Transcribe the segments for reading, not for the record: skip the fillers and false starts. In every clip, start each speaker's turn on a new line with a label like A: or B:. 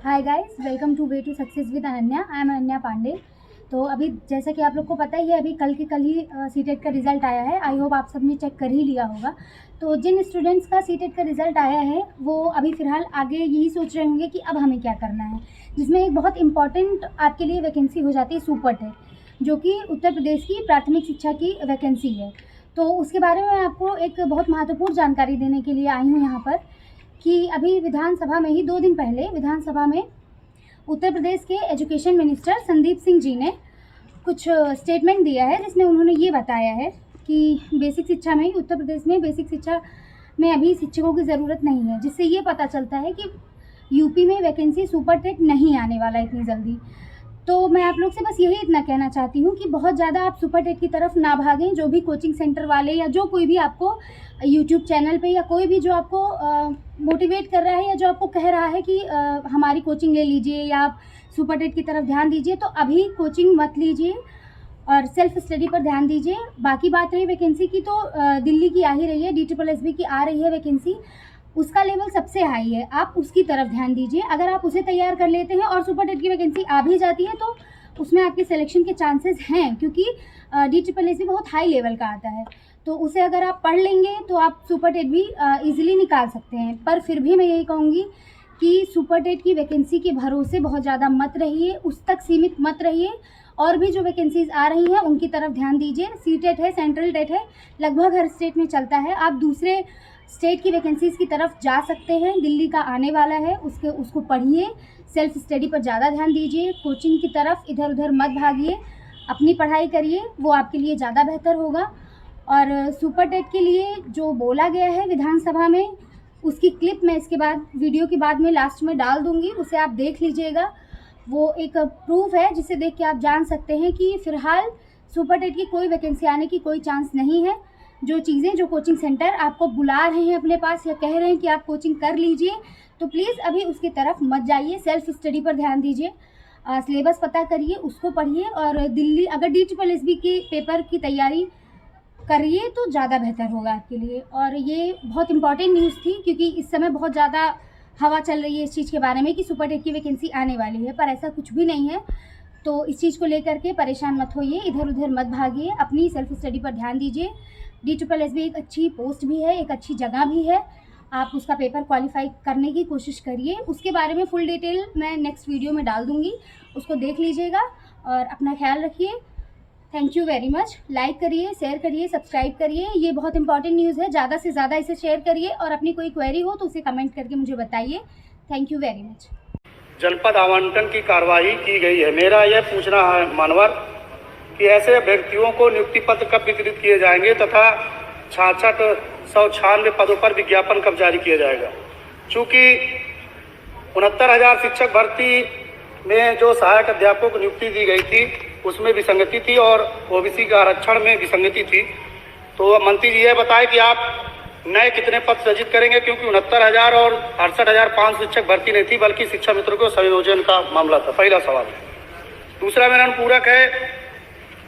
A: Hi guys, welcome to way to success with Ananya. I am Ananya Pandey. तो अभी जैसा कि आप लोग को पता ही है, अभी कल ही सीटेट का रिज़ल्ट आया है। आई होप आप सबने चेक कर ही लिया होगा। तो जिन स्टूडेंट्स का सीटेट का रिज़ल्ट आया है वो अभी फ़िलहाल आगे यही सोच रहे होंगे कि अब हमें क्या करना है, जिसमें एक बहुत इंपॉर्टेंट आपके लिए वैकेंसी हो जाती है सुपर टेट, जो कि उत्तर प्रदेश की प्राथमिक शिक्षा की वैकेंसी है। तो उसके बारे में मैं आपको एक बहुत महत्वपूर्ण जानकारी देने के लिए आई हूँ यहाँ पर, कि अभी विधानसभा में ही 2 दिन पहले विधानसभा में उत्तर प्रदेश के एजुकेशन मिनिस्टर संदीप सिंह जी ने कुछ स्टेटमेंट दिया है, जिसमें उन्होंने ये बताया है कि बेसिक शिक्षा में ही उत्तर प्रदेश में बेसिक शिक्षा में अभी शिक्षकों की ज़रूरत नहीं है, जिससे ये पता चलता है कि यूपी में वैकेंसी सुपर टेट नहीं आने वाला इतनी जल्दी। तो मैं आप लोग से बस यही इतना कहना चाहती हूँ कि बहुत ज़्यादा आप सुपर टेट की तरफ ना भागें। जो भी कोचिंग सेंटर वाले या जो कोई भी आपको यूट्यूब चैनल पे या कोई भी जो आपको मोटिवेट कर रहा है या जो आपको कह रहा है कि हमारी कोचिंग ले लीजिए या आप सुपर टेट की तरफ ध्यान दीजिए, तो अभी कोचिंग मत लीजिए और सेल्फ स्टडी पर ध्यान दीजिए। बाकी बात रही वैकेंसी की, तो दिल्ली की आ ही रही है, DSSB की आ रही है वैकेंसी, उसका लेवल सबसे हाई है, आप उसकी तरफ ध्यान दीजिए। अगर आप उसे तैयार कर लेते हैं और सुपर टेट की वैकेंसी आ भी जाती है तो उसमें आपके सिलेक्शन के चांसेस हैं, क्योंकि DSSB बहुत हाई लेवल का आता है। तो उसे अगर आप पढ़ लेंगे तो आप सुपर टेट भी ईजिली निकाल सकते हैं। पर फिर भी मैं यही कहूँगी कि सुपर टेट की वैकेंसी के भरोसे बहुत ज़्यादा मत रहिए, उस तक सीमित मत रहिए। और भी जो वैकेंसीज़ आ रही हैं उनकी तरफ ध्यान दीजिए। सीटेट है, सेंट्रल टेट है, लगभग हर स्टेट में चलता है। आप दूसरे स्टेट की वैकेंसीज़ की तरफ जा सकते हैं। दिल्ली का आने वाला है, उसको पढ़िए, सेल्फ स्टडी पर ज़्यादा ध्यान दीजिए, कोचिंग की तरफ इधर उधर मत भागिए, अपनी पढ़ाई करिए, वो आपके लिए ज़्यादा बेहतर होगा। और सुपर टेट के लिए जो बोला गया है विधानसभा में, उसकी क्लिप मैं इसके बाद वीडियो के बाद में लास्ट में डाल दूँगी, उसे आप देख लीजिएगा। वो एक प्रूफ है जिसे देख के आप जान सकते हैं कि फ़िलहाल सुपर टेट की कोई वैकेंसी आने की कोई चांस नहीं है। जो चीज़ें, जो कोचिंग सेंटर आपको बुला रहे हैं अपने पास या कह रहे हैं कि आप कोचिंग कर लीजिए, तो प्लीज़ अभी उसकी तरफ मत जाइए, सेल्फ स्टडी पर ध्यान दीजिए। सिलेबस पता करिए, उसको पढ़िए और दिल्ली अगर DSSB के पेपर की तैयारी करिए तो ज़्यादा बेहतर होगा आपके लिए। और ये बहुत इंपॉर्टेंट न्यूज़ थी, क्योंकि इस समय बहुत ज़्यादा हवा चल रही है इस चीज़ के बारे में कि सुपर टेट की वैकेंसी आने वाली है, पर ऐसा कुछ भी नहीं है। तो इस चीज़ को लेकर के परेशान मत होइए, इधर उधर मत भागिए, अपनी सेल्फ स्टडी पर ध्यान दीजिए। DSSB एक अच्छी पोस्ट भी है, एक अच्छी जगह भी है, आप उसका पेपर क्वालिफाई करने की कोशिश करिए। उसके बारे में फुल डिटेल मैं नेक्स्ट वीडियो में डाल दूँगी, उसको देख लीजिएगा और अपना ख्याल रखिए। Thank you very much. Like करिए, शेयर करिए, सब्सक्राइब करिए, ये बहुत इंपॉर्टेंट न्यूज़ है, ज़्यादा से ज़्यादा इसे शेयर करिए और अपनी कोई क्वेरी हो तो उसे कमेंट करके मुझे बताइए। Thank you very much.
B: जनपद आवंटन की कार्रवाई की गई है। मेरा यह पूछना है मानवर कि ऐसे व्यक्तियों को नियुक्ति पत्र कब वितरित किए जाएंगे तथा 6696 पदों पर विज्ञापन कब जारी किया जाएगा। चूँकि 69,000 शिक्षक भर्ती में जो सहायक अध्यापकों को नियुक्ति दी गई थी उसमें विसंगति थी और OBC का आरक्षण में विसंगति थी, तो मंत्री जी यह बताए कि आप नए कितने पद सृजित करेंगे, क्योंकि 69,000 और 68,500 शिक्षक भर्ती नहीं थी बल्कि शिक्षा मित्रों को संयोजन का मामला था। पहला सवाल। दूसरा मेरा अनुपूरक है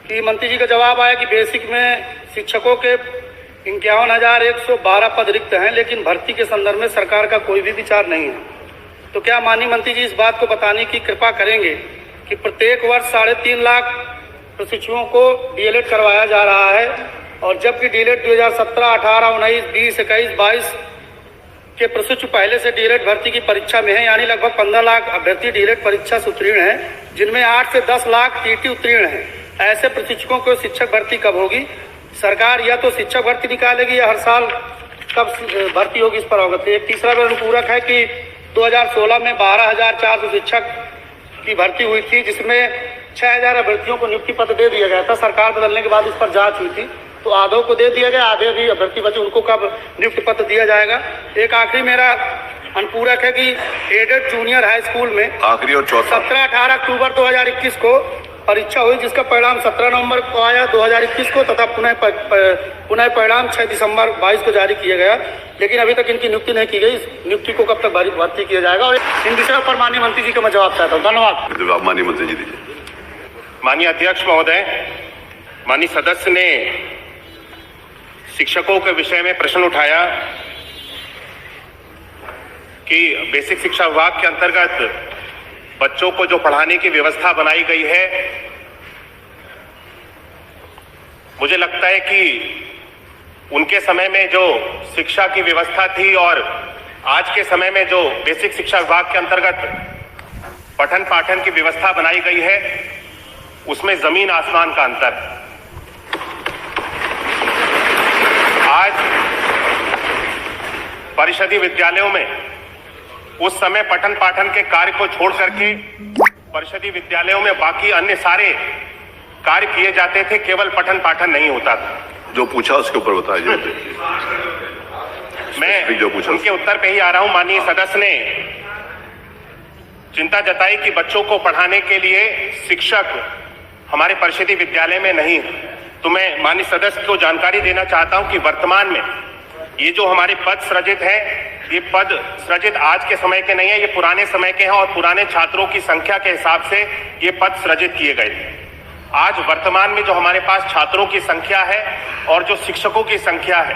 B: कि मंत्री जी का जवाब आया कि बेसिक में शिक्षकों के 51,112 पद रिक्त हैं, लेकिन भर्ती के संदर्भ में सरकार का कोई भी विचार नहीं है। तो क्या माननीय मंत्री जी इस बात को बताने की कृपा करेंगे कि प्रत्येक वर्ष 3.5 लाख प्रशिक्षुओं को DLED करवाया जा रहा है, और जबकि DLED 2017, 18, 19, 20, 21, 22 के प्रशिक्षु पहले से DLED भर्ती की परीक्षा में है, यानी लगभग 15 लाख अभ्यर्थी DLED परीक्षा से उत्तीर्ण हैं, जिनमें 8 से 10 लाख TT उत्तीर्ण हैं। ऐसे प्रशिक्षकों को शिक्षक भर्ती कब होगी? सरकार या तो शिक्षक भर्ती निकालेगी या हर साल कब भर्ती होगी, इस पर अवगत है। एक तीसरा अनुपूरक है कि 2016 में 12,400 शिक्षक की भर्ती हुई थी, जिसमें 6,000 अभ्यर्थियों को नियुक्ति पत्र दे दिया गया था। सरकार बदलने के बाद इस पर जांच हुई थी, तो आधों को दे दिया गया, आधे भी अभ्यर्थी बचे, उनको कब नियुक्ति पत्र दिया जाएगा। एक आखिरी मेरा अनुपूरक है कि एडेड जूनियर हाई स्कूल में आखिरी और 17-18 अक्टूबर 2021 को परीक्षा हुई, जिसका परिणाम 17 नवंबर को आया 2021 को, तथा पुनः परिणाम 6 दिसंबर 22 को जारी किया गया, लेकिन अभी तक इनकी नियुक्ति नहीं की गई। इस नियुक्ति को कब तक भर्ती किया जाएगा? और इन विषयों पर माननीय मंत्री जी का मैं जवाब चाहता हूँ। धन्यवाद।
C: जवाब माननीय मंत्री जी दीजिए।
D: माननीय अध्यक्ष महोदय, माननीय सदस्य ने शिक्षकों के विषय में प्रश्न उठाया कि बेसिक शिक्षा विभाग के अंतर्गत बच्चों को जो पढ़ाने की व्यवस्था बनाई गई है, मुझे लगता है कि उनके समय में जो शिक्षा की व्यवस्था थी और आज के समय में जो बेसिक शिक्षा विभाग के अंतर्गत पठन पाठन की व्यवस्था बनाई गई है, उसमें जमीन आसमान का अंतर है। आज परिषदीय विद्यालयों में उस समय पठन पाठन के कार्य को छोड़ करके परिषदीय विद्यालयों में बाकी अन्य सारे कार्य किए जाते थे, केवल पठन पाठन नहीं होता था।
C: जो पूछा उसके ऊपर बताइए।
D: मैं
C: जो पूछा
D: उनके उत्तर पे ही आ रहा हूं। माननीय सदस्य ने चिंता जताई कि बच्चों को पढ़ाने के लिए शिक्षक हमारे परिषदीय विद्यालय में नहीं है। तो मैं माननीय सदस्य को जानकारी देना चाहता हूं कि वर्तमान में ये जो हमारे पद सृजित है, ये पद सृजित आज के समय के नहीं है, ये पुराने समय के हैं और पुराने छात्रों की संख्या के हिसाब से ये पद सृजित किए गए थे। आज वर्तमान में जो हमारे पास छात्रों की संख्या है और जो शिक्षकों की संख्या है,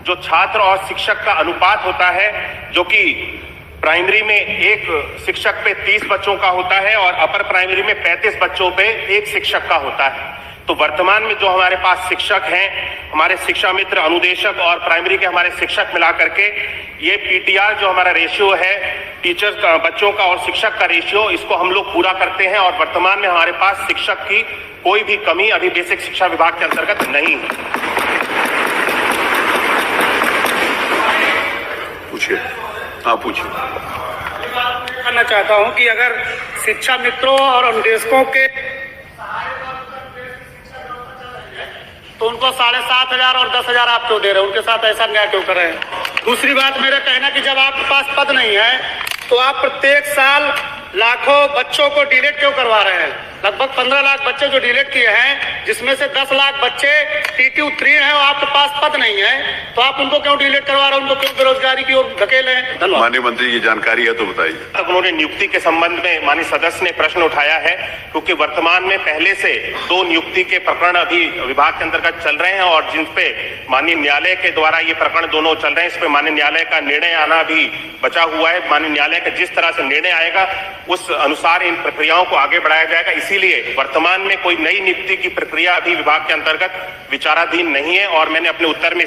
D: जो छात्र और शिक्षक का अनुपात होता है, जो कि प्राइमरी में एक शिक्षक पे 30 बच्चों का होता है और अपर प्राइमरी में 35 बच्चों पे एक शिक्षक का होता है। तो वर्तमान में जो हमारे पास शिक्षक हैं, हमारे शिक्षा मित्र, अनुदेशक और प्राइमरी के हमारे शिक्षक मिला करके ये पीटीआर जो हमारा रेशियो है, टीचर्स का, बच्चों का और शिक्षक का रेशियो, इसको हम लोग पूरा करते हैं और वर्तमान में हमारे पास शिक्षक की कोई भी कमी अभी बेसिक शिक्षा विभाग के अंतर्गत नहीं है।
C: पूछिए, आप पूछिए।
B: करना चाहता हूं कि अगर शिक्षा मित्रों और अनुदेशकों के तो उनको 7,500 और 10,000 आप क्यों दे रहे हैं? उनके साथ ऐसा न्याय क्यों कर रहे हैं? दूसरी बात, मेरा कहना कि जब आपके पास पद नहीं है तो आप प्रत्येक साल लाखों बच्चों को डिलीट क्यों करवा रहे हैं? लगभग 15 लाख बच्चे जो डिलीट किए हैं, जिसमें से 10 लाख बच्चे टीटी उत्तीर्ण हैं और आपके पास पद नहीं है, तो आप उनको क्यों डिलीट करवा रहे हैं? उनको क्यों बेरोजगारी की ओर धकेले हैं? धन्यवाद।
C: माननीय मंत्री की जानकारी है तो बताइए।
D: उन्होंने नियुक्ति के संबंध में माननीय सदस्य ने प्रश्न उठाया है, क्योंकि वर्तमान में पहले से 2 नियुक्ति के प्रकरण अभी विभाग के अंतर्गत चल रहे हैं और जिन पे माननीय न्यायालय के द्वारा ये प्रकरण दोनों चल रहे हैं, इस पे माननीय न्यायालय का निर्णय आना भी बचा हुआ है। माननीय न्यायालय का जिस तरह से निर्णय आएगा उस अनुसार इन प्रक्रियाओं को आगे बढ़ाया जाएगा। इसीलिए वर्तमान में कोई नई नियुक्ति की प्रक्रिया अभी विभाग के अंतर्गत विचाराधीन नहीं है और मैंने अपने उत्तर में